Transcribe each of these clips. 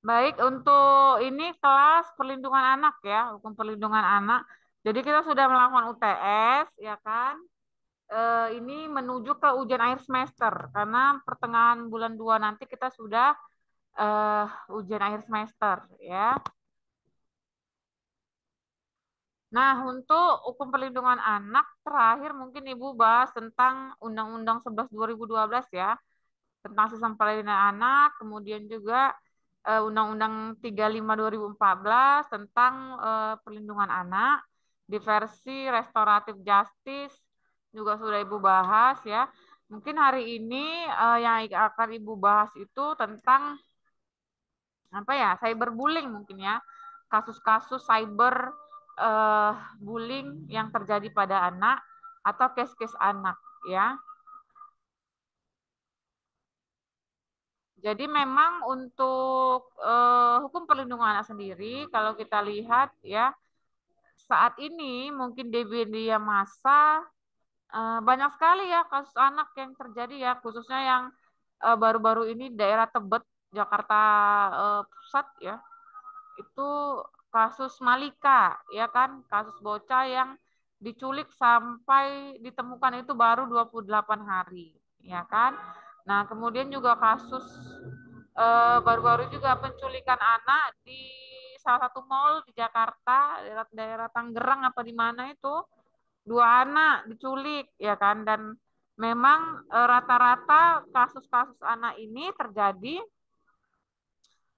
Baik, untuk ini kelas perlindungan anak ya, hukum perlindungan anak. Jadi kita sudah melakukan UTS, ya kan? Ini menuju ke ujian akhir semester, karena pertengahan bulan 2 nanti kita sudah eh, ujian akhir semester, ya. Nah, untuk hukum perlindungan anak, terakhir mungkin Ibu bahas tentang Undang-Undang 11 2012 ya, tentang sistem perlindungan anak, kemudian juga Undang-Undang 35 2014 tentang perlindungan anak di versi restoratif justice juga sudah Ibu bahas ya. Mungkin hari ini yang akan Ibu bahas itu tentang apa ya, cyberbullying mungkin ya. Kasus-kasus cyber eh, bullying yang terjadi pada anak atau case-case anak ya. Jadi memang untuk hukum perlindungan anak sendiri, kalau kita lihat ya, saat ini mungkin di media massa banyak sekali ya kasus anak yang terjadi ya, khususnya yang baru-baru ini daerah Tebet, Jakarta Pusat ya, itu kasus Malika ya kan, kasus bocah yang diculik sampai ditemukan itu baru 28 hari ya kan. Nah, kemudian juga kasus baru-baru juga penculikan anak di salah satu mall di Jakarta, daerah Tangerang apa di mana itu, dua anak diculik ya kan. Dan memang rata-rata kasus-kasus anak ini terjadi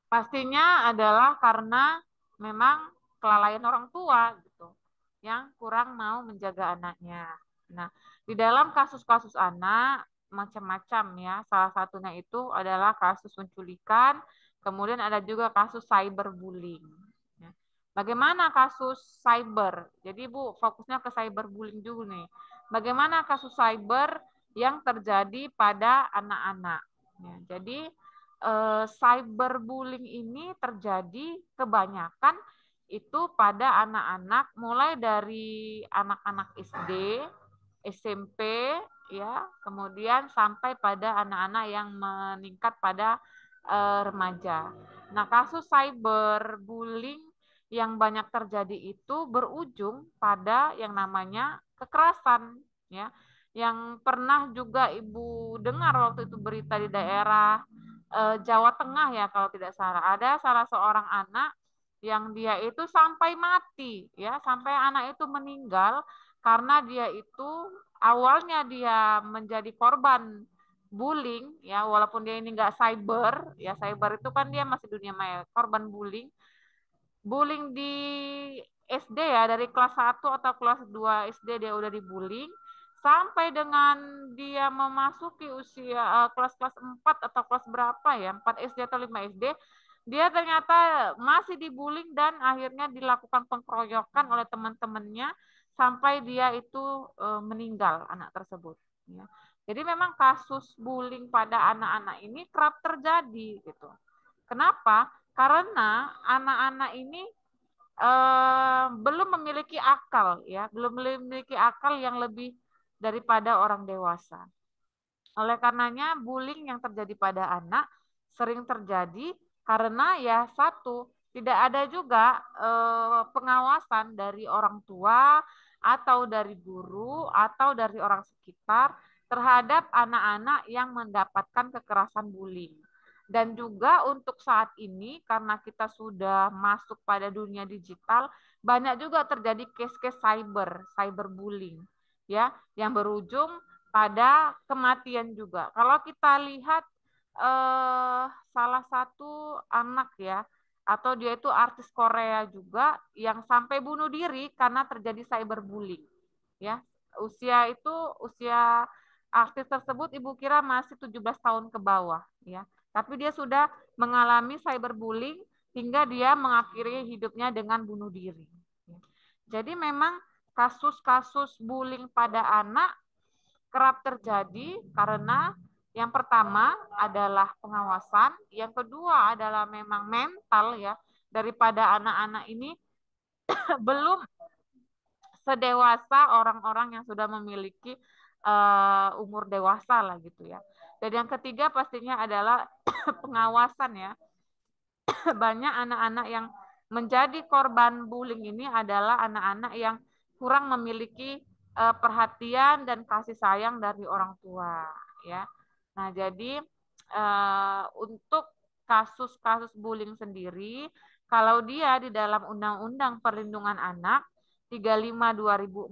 pastinya adalah karena memang kelalaian orang tua gitu, yang kurang mau menjaga anaknya. Nah, di dalam kasus-kasus anak macam-macam ya. Salah satunya itu adalah kasus penculikan, kemudian ada juga kasus cyberbullying. Ya. Bagaimana kasus cyber? Jadi Bu, fokusnya ke cyberbullying dulu nih. Bagaimana kasus cyber yang terjadi pada anak-anak? Ya, jadi cyberbullying ini terjadi kebanyakan itu pada anak-anak mulai dari anak-anak SD, SMP ya, kemudian sampai pada anak-anak yang meningkat pada remaja. Nah, kasus cyberbullying yang banyak terjadi itu berujung pada yang namanya kekerasan ya. Yang pernah juga Ibu dengar waktu itu berita di daerah Jawa Tengah ya kalau tidak salah, ada salah seorang anak yang dia itu sampai mati ya, sampai anak itu meninggal karena dia itu awalnya dia menjadi korban bullying ya, walaupun dia ini nggak cyber ya, cyber itu kan dia masih dunia maya, korban bullying bullying di SD ya, dari kelas 1 atau kelas 2 SD dia udah dibullying sampai dengan dia memasuki usia kelas-kelas 4 atau kelas berapa ya, 4 SD atau 5 SD, dia ternyata masih dibullying dan akhirnya dilakukan pengkeroyokan oleh teman-temannya sampai dia itu meninggal anak tersebut ya. Jadi memang kasus bullying pada anak-anak ini kerap terjadi gitu. Kenapa? Karena anak-anak ini belum memiliki akal ya, belum memiliki akal yang lebih daripada orang dewasa. Oleh karenanya bullying yang terjadi pada anak sering terjadi karena ya satu, tidak ada juga pengawasan dari orang tua atau dari guru atau dari orang sekitar terhadap anak-anak yang mendapatkan kekerasan bullying. Dan juga untuk saat ini karena kita sudah masuk pada dunia digital, banyak juga terjadi case-case cyberbullying ya, yang berujung pada kematian juga. Kalau kita lihat salah satu anak ya, atau dia itu artis Korea juga yang sampai bunuh diri karena terjadi cyberbullying. Ya, usia artis tersebut Ibu kira masih 17 tahun ke bawah ya. Tapi dia sudah mengalami cyberbullying hingga dia mengakhiri hidupnya dengan bunuh diri. Jadi memang kasus-kasus bullying pada anak kerap terjadi karena yang pertama adalah pengawasan, yang kedua adalah memang mental ya daripada anak-anak ini belum sedewasa orang-orang yang sudah memiliki umur dewasa lah gitu ya. Dan yang ketiga pastinya adalah pengawasan ya. banyak anak-anak yang menjadi korban bullying ini adalah anak-anak yang kurang memiliki perhatian dan kasih sayang dari orang tua, ya. Nah, jadi untuk kasus-kasus bullying sendiri, kalau dia di dalam Undang-Undang Perlindungan Anak 35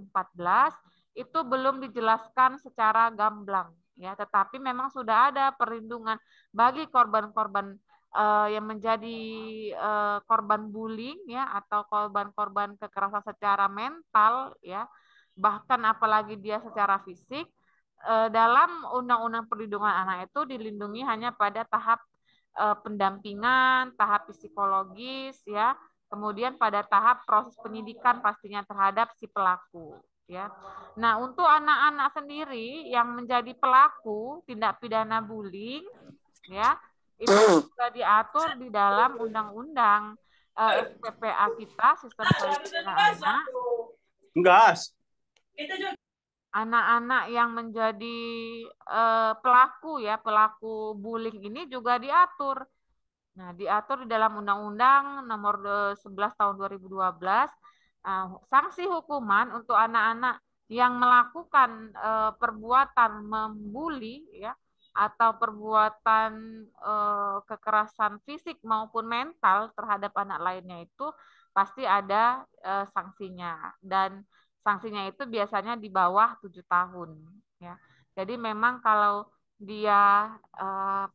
2014 itu belum dijelaskan secara gamblang, ya, tetapi memang sudah ada perlindungan bagi korban-korban yang menjadi korban bullying, ya, atau korban-korban kekerasan secara mental, ya, bahkan apalagi dia secara fisik. Dalam Undang-Undang Perlindungan Anak itu dilindungi hanya pada tahap pendampingan, tahap psikologis, ya, kemudian pada tahap proses penyidikan pastinya terhadap si pelaku, ya. Nah, untuk anak-anak sendiri yang menjadi pelaku tindak pidana bullying, ya, itu juga diatur di dalam undang-undang SPPA kita, Sistem Perlindungan Anak. Gas. Anak-anak yang menjadi pelaku, ya, pelaku bullying ini juga diatur. Nah, diatur di dalam Undang-Undang Nomor 11 Tahun 2012, sanksi hukuman untuk anak-anak yang melakukan perbuatan membuli, ya, atau perbuatan kekerasan fisik maupun mental terhadap anak lainnya itu pasti ada sanksinya, dan sanksinya itu biasanya di bawah 7 tahun, ya. Jadi memang kalau dia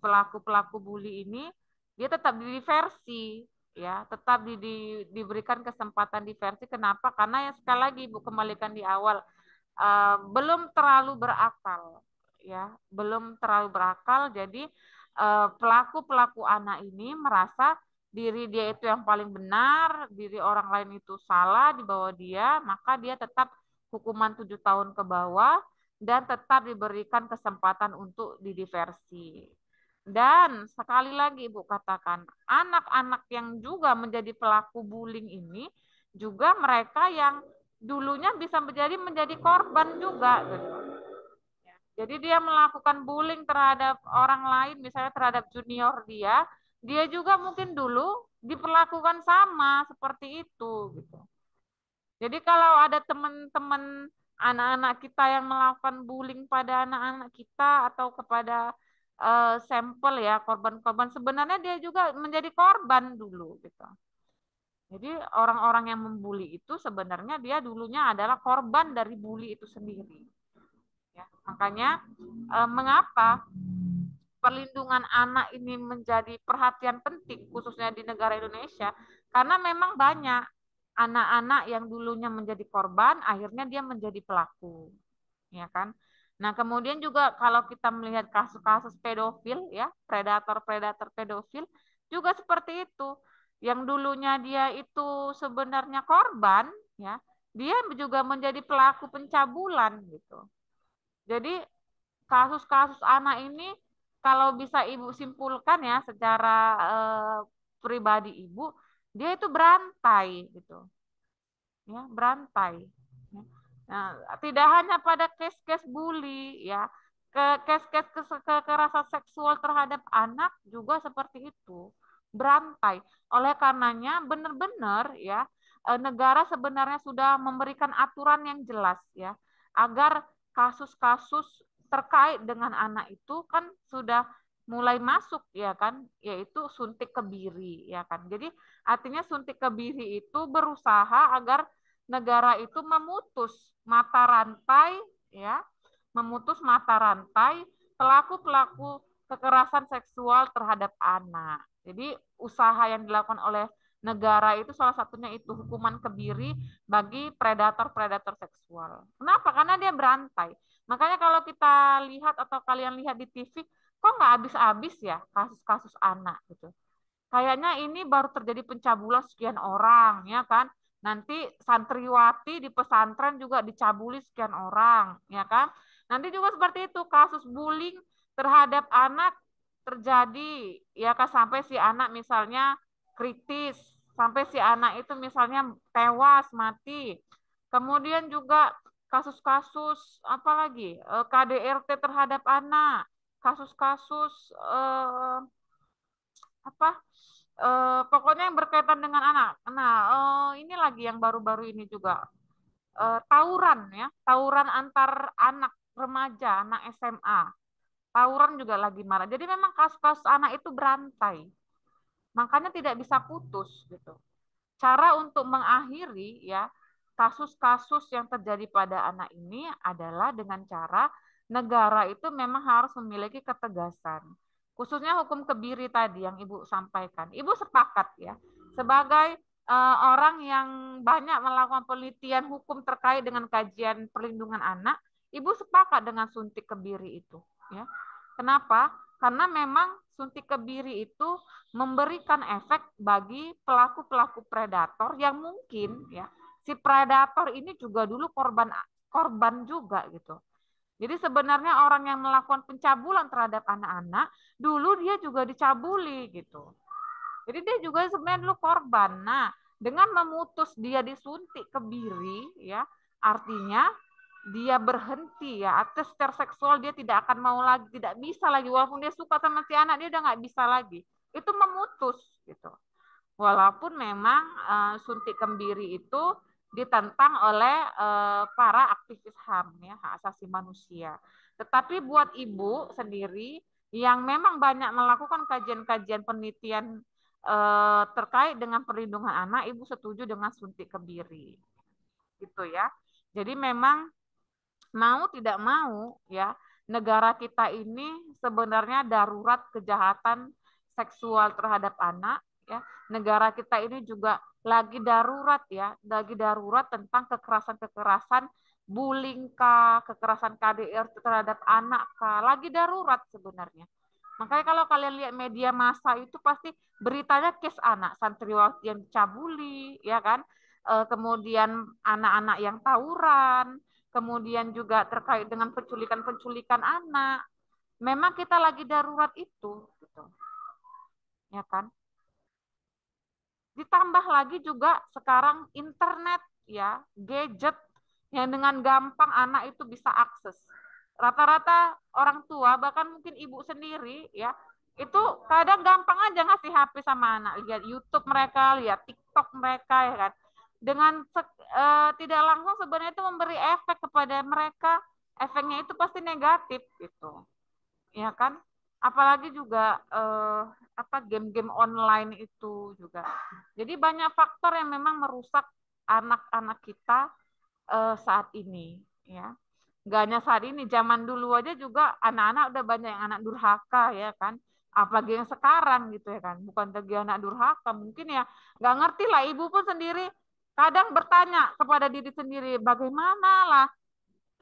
pelaku-pelaku bully ini, dia tetap diversi, ya, tetap diberikan kesempatan diversi. Kenapa? Karena ya sekali lagi Ibu kembalikan di awal, belum terlalu berakal, ya, belum terlalu berakal. Jadi pelaku-pelaku anak ini merasa diri dia itu yang paling benar, diri orang lain itu salah di bawah dia, maka dia tetap hukuman 7 tahun ke bawah dan tetap diberikan kesempatan untuk didiversi. Dan sekali lagi Ibu katakan, anak-anak yang juga menjadi pelaku bullying ini juga mereka yang dulunya bisa menjadi korban juga, gitu. Jadi dia melakukan bullying terhadap orang lain, misalnya terhadap junior dia juga mungkin dulu diperlakukan sama seperti itu, gitu. Jadi kalau ada teman-teman anak-anak kita yang melakukan bullying pada anak-anak kita atau kepada sampel, ya, korban-korban, sebenarnya dia juga menjadi korban dulu, gitu. Jadi orang-orang yang membuli itu sebenarnya dia dulunya adalah korban dari bully itu sendiri. Ya, makanya mengapa perlindungan anak ini menjadi perhatian penting khususnya di negara Indonesia, karena memang banyak anak-anak yang dulunya menjadi korban akhirnya dia menjadi pelaku, ya kan. Nah, kemudian juga kalau kita melihat kasus-kasus pedofil, ya, predator-predator pedofil juga seperti itu. Yang dulunya dia itu sebenarnya korban, ya, dia juga menjadi pelaku pencabulan, gitu. Jadi kasus-kasus anak ini kalau bisa Ibu simpulkan, ya, secara pribadi Ibu, dia itu berantai, gitu. Ya, berantai. Nah, tidak hanya pada case-case bully, ya, case-case kekerasan seksual terhadap anak juga seperti itu, berantai. Oleh karenanya benar-benar, ya, negara sebenarnya sudah memberikan aturan yang jelas, ya, agar kasus-kasus terkait dengan anak itu kan sudah mulai masuk, ya kan, yaitu suntik kebiri, ya kan. Jadi artinya suntik kebiri itu berusaha agar negara itu memutus mata rantai, ya, memutus mata rantai pelaku-pelaku kekerasan seksual terhadap anak. Jadi usaha yang dilakukan oleh negara itu salah satunya itu hukuman kebiri bagi predator-predator seksual. Kenapa? Karena dia berantai. Makanya kalau kita lihat atau kalian lihat di TV, kok nggak habis-habis ya kasus-kasus anak gitu. Kayaknya ini baru terjadi pencabulan sekian orang, ya kan? Nanti santriwati di pesantren juga dicabuli sekian orang, ya kan? Nanti juga seperti itu, kasus bullying terhadap anak terjadi, ya kan, sampai si anak misalnya kritis, sampai si anak itu misalnya tewas, mati. Kemudian juga kasus-kasus apa lagi? KDRT terhadap anak, kasus-kasus apa? Pokoknya yang berkaitan dengan anak. Nah, ini lagi yang baru-baru ini juga tawuran ya, tawuran antar anak remaja, anak SMA. Tawuran juga lagi marak. Jadi memang kasus-kasus anak itu berantai. Makanya tidak bisa putus gitu. Cara untuk mengakhiri ya kasus-kasus yang terjadi pada anak ini adalah dengan cara negara itu memang harus memiliki ketegasan. Khususnya hukum kebiri tadi yang Ibu sampaikan. Ibu sepakat ya, sebagai orang yang banyak melakukan penelitian hukum terkait dengan kajian perlindungan anak, Ibu sepakat dengan suntik kebiri itu. Ya, kenapa? Karena memang suntik kebiri itu memberikan efek bagi pelaku-pelaku predator yang mungkin ya si predator ini juga dulu korban korban juga gitu. Jadi sebenarnya orang yang melakukan pencabulan terhadap anak-anak dulu dia juga dicabuli gitu. Jadi dia juga sebenarnya dulu korban. Nah, dengan memutus dia disuntik kebiri ya, artinya dia berhenti ya, atas secara seksual dia tidak akan mau lagi, tidak bisa lagi, walaupun dia suka sama si anak dia udah nggak bisa lagi. Itu memutus gitu. Walaupun memang suntik kebiri itu ditentang oleh para aktivis HAM ya, hak asasi manusia. Tetapi buat ibu sendiri yang memang banyak melakukan kajian-kajian penelitian terkait dengan perlindungan anak, ibu setuju dengan suntik kebiri, gitu ya. Jadi memang mau tidak mau ya negara kita ini sebenarnya darurat kejahatan seksual terhadap anak ya. Negara kita ini juga lagi darurat ya, lagi darurat tentang kekerasan-kekerasan bullying kah, kekerasan KDR terhadap anak kah, lagi darurat sebenarnya. Makanya kalau kalian lihat media massa itu pasti beritanya case anak santriwati yang dicabuli, ya kan? Kemudian anak-anak yang tawuran, kemudian juga terkait dengan penculikan-penculikan anak. Memang kita lagi darurat itu, gitu. Ya kan? Ditambah lagi juga sekarang internet ya, gadget yang dengan gampang anak itu bisa akses. Rata-rata orang tua bahkan mungkin ibu sendiri ya, itu kadang gampang aja ngasih HP sama anak, lihat YouTube mereka, lihat TikTok mereka ya kan. Dengan tidak langsung sebenarnya itu memberi efek kepada mereka, efeknya itu pasti negatif gitu. Ya kan? Apalagi juga apa game-game online itu juga. Jadi banyak faktor yang memang merusak anak-anak kita saat ini ya. Gak hanya saat ini, zaman dulu aja juga anak-anak udah banyak yang anak durhaka ya kan. Apalagi yang sekarang gitu ya kan. Bukan lagi anak durhaka, mungkin ya nggak ngerti lah, ibu pun sendiri kadang bertanya kepada diri sendiri, bagaimana lah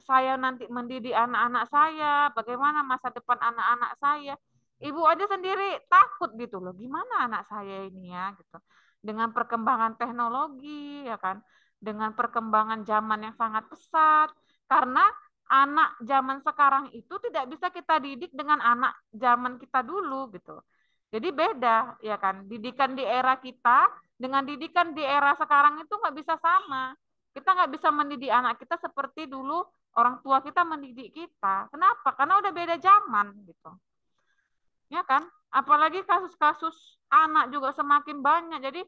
saya nanti mendidik anak-anak saya, bagaimana masa depan anak-anak saya. Ibu aja sendiri takut gitu loh, gimana anak saya ini ya gitu. Dengan perkembangan teknologi ya kan, dengan perkembangan zaman yang sangat pesat. Karena anak zaman sekarang itu tidak bisa kita didik dengan anak zaman kita dulu gitu. Jadi beda ya kan, didikan di era kita dengan didikan di era sekarang itu nggak bisa sama. Kita nggak bisa mendidik anak kita seperti dulu orang tua kita mendidik kita. Kenapa? Karena udah beda zaman gitu. Ya kan? Apalagi kasus-kasus anak juga semakin banyak. Jadi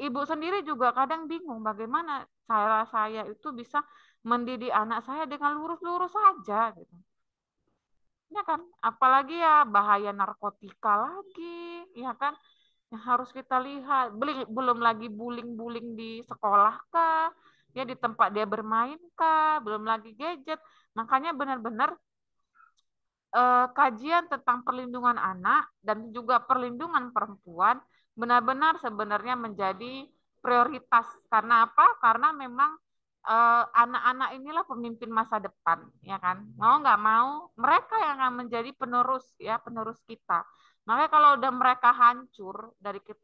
ibu sendiri juga kadang bingung bagaimana cara saya itu bisa mendidik anak saya dengan lurus-lurus saja gitu. Ya kan? Apalagi ya bahaya narkotika lagi, ya kan? Yang harus kita lihat. Belum lagi bullying-bullying di sekolah kah? Ya di tempat dia bermain kah? Belum lagi gadget. Makanya benar-benar kajian tentang perlindungan anak dan juga perlindungan perempuan benar-benar sebenarnya menjadi prioritas. Karena apa? Karena memang anak-anak inilah pemimpin masa depan, ya kan? Mau nggak mau, mereka yang akan menjadi penerus ya, penerus kita. Makanya kalau udah mereka hancur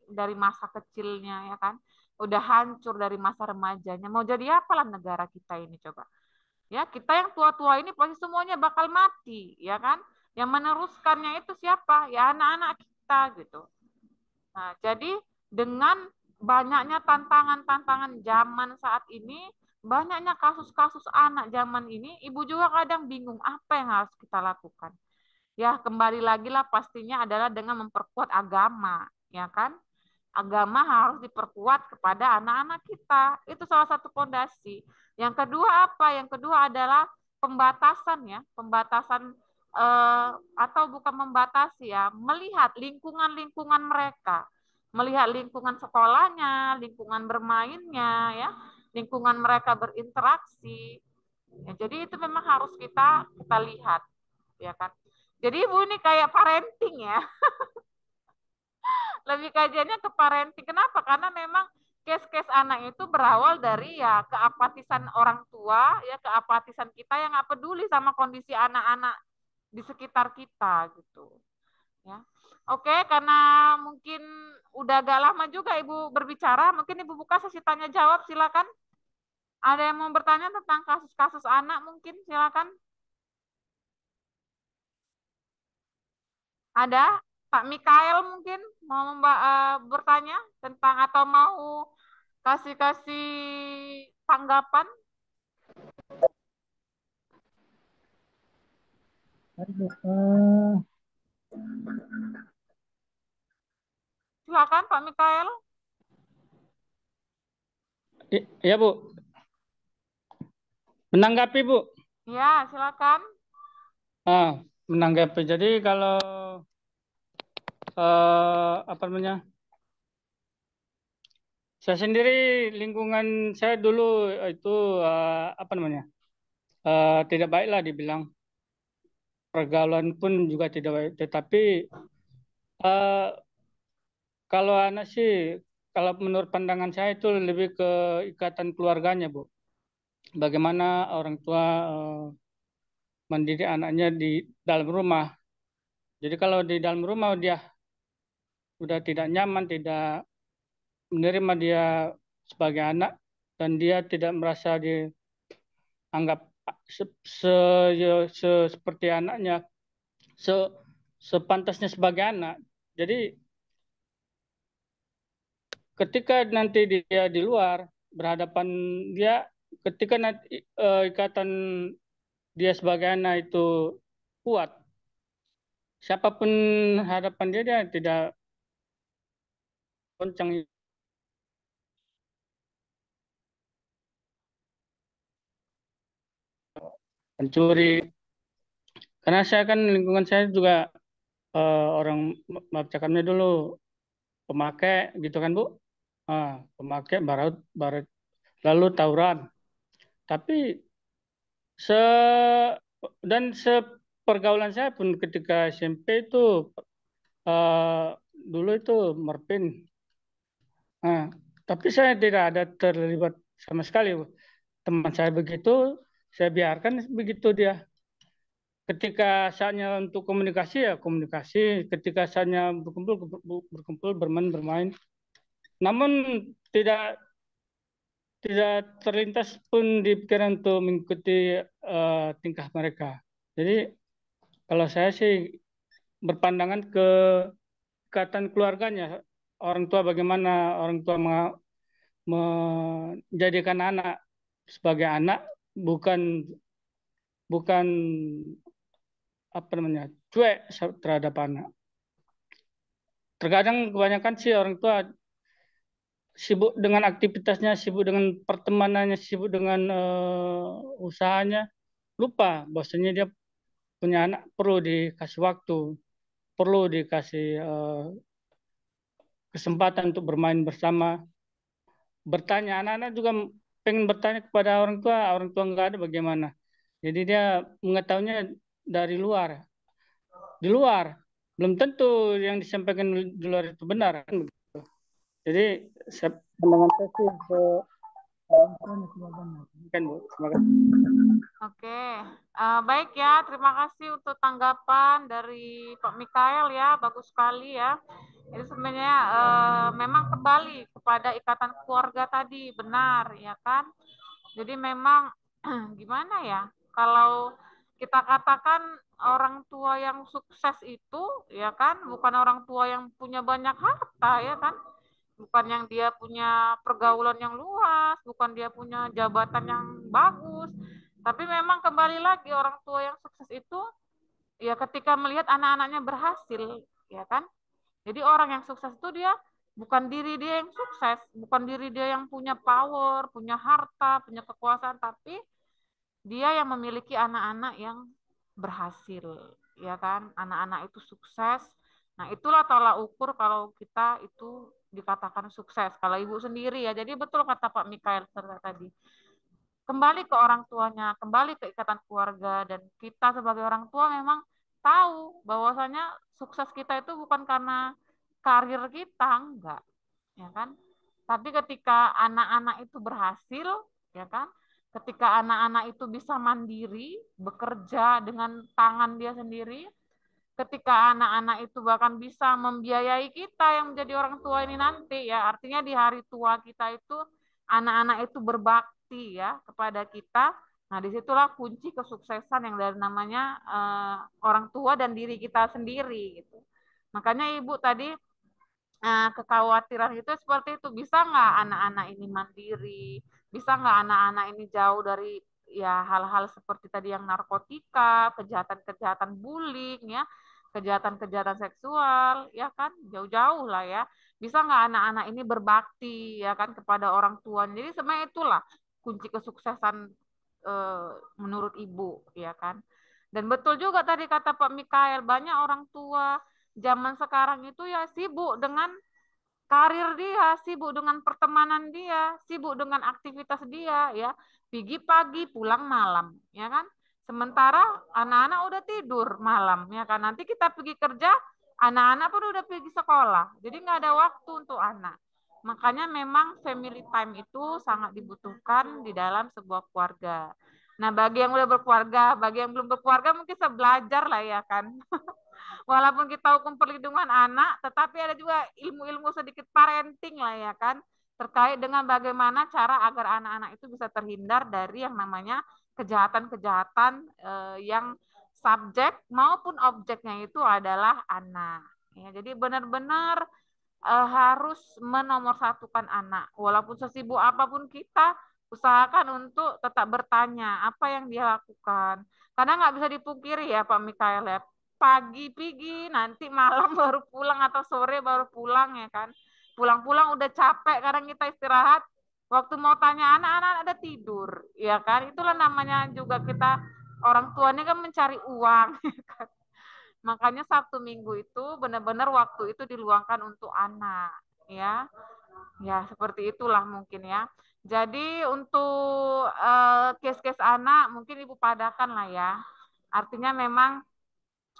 dari masa kecilnya, ya kan? Udah hancur dari masa remajanya, mau jadi apalah negara kita ini coba? Ya, kita yang tua-tua ini pasti semuanya bakal mati, ya kan? Yang meneruskannya itu siapa? Ya anak-anak kita gitu. Nah, jadi dengan banyaknya tantangan-tantangan zaman saat ini, banyaknya kasus-kasus anak zaman ini, ibu juga kadang bingung apa yang harus kita lakukan. Ya, kembali lagi lah pastinya adalah dengan memperkuat agama, ya kan? agama harus diperkuat kepada anak-anak kita. Itu salah satu fondasi. Yang kedua apa? Yang kedua adalah pembatasan ya, pembatasan atau bukan membatasi ya, melihat lingkungan-lingkungan mereka, melihat lingkungan sekolahnya, lingkungan bermainnya ya, lingkungan mereka berinteraksi. Ya, jadi itu memang harus kita lihat ya kan. Jadi Ibu ini kayak parenting ya. Lebih kajiannya ke parenting. Kenapa? Karena memang case-case anak itu berawal dari ya keapatisan orang tua, ya keapatisan kita yang nggak peduli sama kondisi anak-anak di sekitar kita gitu. Ya. Oke, karena mungkin udah agak lama juga Ibu berbicara, mungkin Ibu buka sesi tanya jawab, silakan. Ada yang mau bertanya tentang kasus-kasus anak mungkin, silakan. Ada Pak Mikael mungkin mau bertanya tentang atau mau kasih-kasih tanggapan. Silakan Pak Mikael. Ya Bu, menanggapi Bu. Ya, silakan. Menanggapi. Jadi kalau apa namanya? Saya sendiri lingkungan saya dulu itu apa namanya? Tidak baiklah dibilang, pergaulan pun juga tidak baik. Tetapi eh, kalau anak sih, kalau menurut pandangan saya itu lebih ke ikatan keluarganya Bu. Bagaimana orang tua mendidik anaknya di dalam rumah. Jadi kalau di dalam rumah dia sudah tidak nyaman, tidak menerima dia sebagai anak, dan dia tidak merasa dianggap seperti anaknya, se, sepantasnya sebagai anak. Jadi ketika nanti dia di luar berhadapan, dia ketika nanti ikatan dia sebagai anak itu kuat, siapapun hadapan dia tidak goncang, pencuri. Karena saya kan lingkungan saya juga orang, maaf cakapnya dulu, pemakai gitu kan Bu. Pemakai barat barat lalu tawuran. Tapi se dan sepergaulan saya pun ketika SMP itu eh, dulu itu merpin. Nah, tapi saya tidak ada terlibat sama sekali Bu. Teman saya begitu, saya biarkan begitu dia. Ketika saatnya untuk komunikasi ya komunikasi, ketika saatnya berkumpul berkumpul, bermain bermain. Namun tidak tidak terlintas pun di pikiran untuk mengikuti tingkah mereka. Jadi kalau saya sih berpandangan ke ikatan keluarganya, orang tua, bagaimana orang tua menjadikan anak sebagai anak, bukan bukan apa namanya, cuek terhadap anak. Terkadang kebanyakan sih orang tua sibuk dengan aktivitasnya, sibuk dengan pertemanannya, sibuk dengan usahanya, lupa bahwasanya dia punya anak, perlu dikasih waktu, perlu dikasih kesempatan untuk bermain bersama, bertanya. Anak-anak juga pengen bertanya kepada orang tua nggak ada bagaimana. Jadi dia mengetahuinya dari luar, di luar. Belum tentu yang disampaikan di luar itu benar kan begitu. Jadi pandangan saya sih ke orang tua kan Bu. Terima kasih. Oke, baik ya. Terima kasih untuk tanggapan dari Pak Mikael ya. Bagus sekali ya. Itu sebenarnya memang kembali kepada ikatan keluarga tadi, benar ya kan? Jadi memang gimana ya? Kalau kita katakan orang tua yang sukses itu ya kan, bukan orang tua yang punya banyak harta ya kan? Bukan yang dia punya pergaulan yang luas, bukan dia punya jabatan yang bagus, tapi memang kembali lagi orang tua yang sukses itu ya ketika melihat anak-anaknya berhasil, ya kan? Jadi orang yang sukses itu dia Bukan diri dia yang sukses, bukan diri dia yang punya power, punya harta, punya kekuasaan, tapi dia yang memiliki anak-anak yang berhasil, ya kan? Anak-anak itu sukses. Nah, itulah tolak ukur kalau kita itu dikatakan sukses. Kalau ibu sendiri ya, jadi betul kata Pak Mikael tadi. Kembali ke orang tuanya, kembali ke ikatan keluarga, dan kita sebagai orang tua memang tahu bahwasanya sukses kita itu bukan karena karir kita, enggak, ya kan? Tapi ketika anak-anak itu berhasil, ya kan? Ketika anak-anak itu bisa mandiri, bekerja dengan tangan dia sendiri, ketika anak-anak itu bahkan bisa membiayai kita yang menjadi orang tua ini nanti, ya, artinya di hari tua kita itu anak-anak itu berbakti ya kepada kita. Nah, disitulah kunci kesuksesan yang dari namanya orang tua dan diri kita sendiri gitu. Makanya ibu tadi kekhawatiran itu seperti itu, bisa nggak anak-anak ini mandiri, bisa nggak anak-anak ini jauh dari ya hal-hal seperti tadi yang narkotika, kejahatan-kejahatan bullying ya, kejahatan-kejahatan seksual ya kan, jauh-jauh lah ya, bisa nggak anak-anak ini berbakti ya kan kepada orang tua. Jadi sebenarnya itulah kunci kesuksesan menurut ibu ya kan. Dan betul juga tadi kata Pak Mikael, banyak orang tua zaman sekarang itu ya sibuk dengan karir dia, sibuk dengan pertemanan dia, sibuk dengan aktivitas dia, ya. Pergi pagi, pulang malam, ya kan? Sementara anak-anak udah tidur malam, ya kan? Nanti kita pergi kerja, anak-anak pun udah pergi sekolah. Jadi nggak ada waktu untuk anak. Makanya memang family time itu sangat dibutuhkan di dalam sebuah keluarga. Nah, bagi yang udah berkeluarga, bagi yang belum berkeluarga mungkin bisa belajar lah ya kan. Walaupun kita hukum perlindungan anak, tetapi ada juga ilmu-ilmu sedikit parenting lah ya kan, terkait dengan bagaimana cara agar anak-anak itu bisa terhindar dari yang namanya kejahatan-kejahatan yang subjek maupun objeknya itu adalah anak. Ya, jadi benar-benar harus menomorsatukan anak. Walaupun sesibuk apapun kita, usahakan untuk tetap bertanya apa yang dia lakukan. Karena nggak bisa dipungkiri ya Pak Mikael ya, pagi pergi, nanti malam baru pulang atau sore baru pulang ya kan. Pulang-pulang udah capek, kadang kita istirahat, waktu mau tanya anak-anak ada tidur, ya kan. Itulah namanya juga kita orang tuanya kan mencari uang. Ya kan? Makanya Sabtu Minggu itu benar-benar waktu itu diluangkan untuk anak, ya. Ya, seperti itulah mungkin ya. Jadi untuk case-case anak mungkin Ibu padakan lah ya. Artinya memang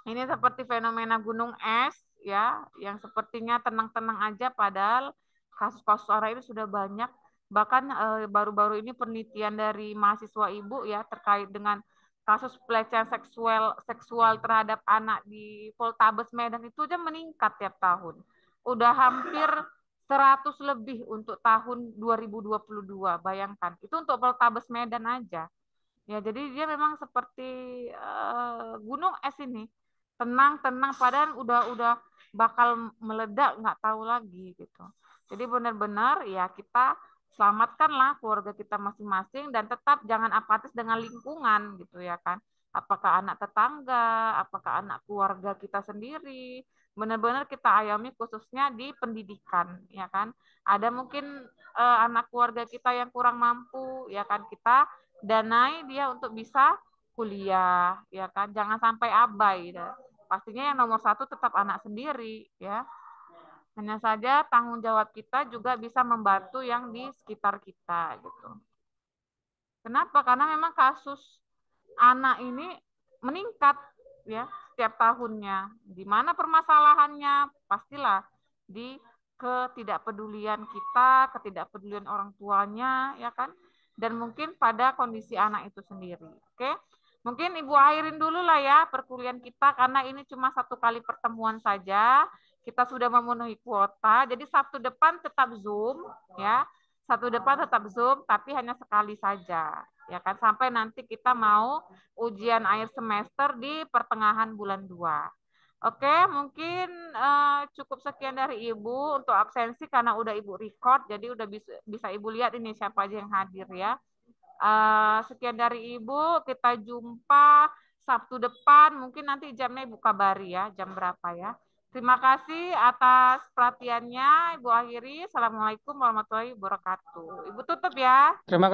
ini seperti fenomena gunung es ya, yang sepertinya tenang-tenang aja padahal kasus-kasus anak ini sudah banyak. Bahkan baru-baru ini penelitian dari mahasiswa Ibu ya terkait dengan kasus pelecehan seksual terhadap anak di Poltabes Medan itu aja meningkat tiap tahun. Udah hampir 100 lebih untuk tahun 2022. Bayangkan. Itu untuk Poltabes Medan aja. Ya, jadi dia memang seperti gunung es ini, tenang-tenang padahal udah bakal meledak nggak tahu lagi gitu. Jadi benar-benar ya kita selamatkanlah keluarga kita masing-masing dan tetap jangan apatis dengan lingkungan gitu ya kan. Apakah anak tetangga, apakah anak keluarga kita sendiri, benar-benar kita ayami khususnya di pendidikan ya kan. Ada mungkin anak keluarga kita yang kurang mampu ya kan, kita danai dia untuk bisa kuliah ya kan, jangan sampai abai dah. Pastinya yang nomor satu tetap anak sendiri ya, hanya saja tanggung jawab kita juga bisa membantu yang di sekitar kita gitu. Kenapa? Karena memang kasus anak ini meningkat ya setiap tahunnya. Di mana permasalahannya? Pastilah di ketidakpedulian kita, ketidakpedulian orang tuanya ya kan, dan mungkin pada kondisi anak itu sendiri. Oke, mungkin Ibu akhirin dulu lah ya perkuliahan kita karena ini cuma satu kali pertemuan saja. Kita sudah memenuhi kuota, jadi Sabtu depan tetap Zoom ya. Sabtu depan tetap Zoom, tapi hanya sekali saja ya kan, sampai nanti kita mau ujian akhir semester di pertengahan bulan 2. Oke, mungkin cukup sekian dari Ibu untuk absensi karena udah Ibu record, jadi udah bisa Ibu lihat ini siapa aja yang hadir ya. Sekian dari Ibu, kita jumpa Sabtu depan, mungkin nanti jamnya Ibu kabari ya, jam berapa ya. Terima kasih atas perhatiannya, Ibu akhiri. Assalamualaikum warahmatullahi wabarakatuh. Ibu tutup ya. Terima kasih.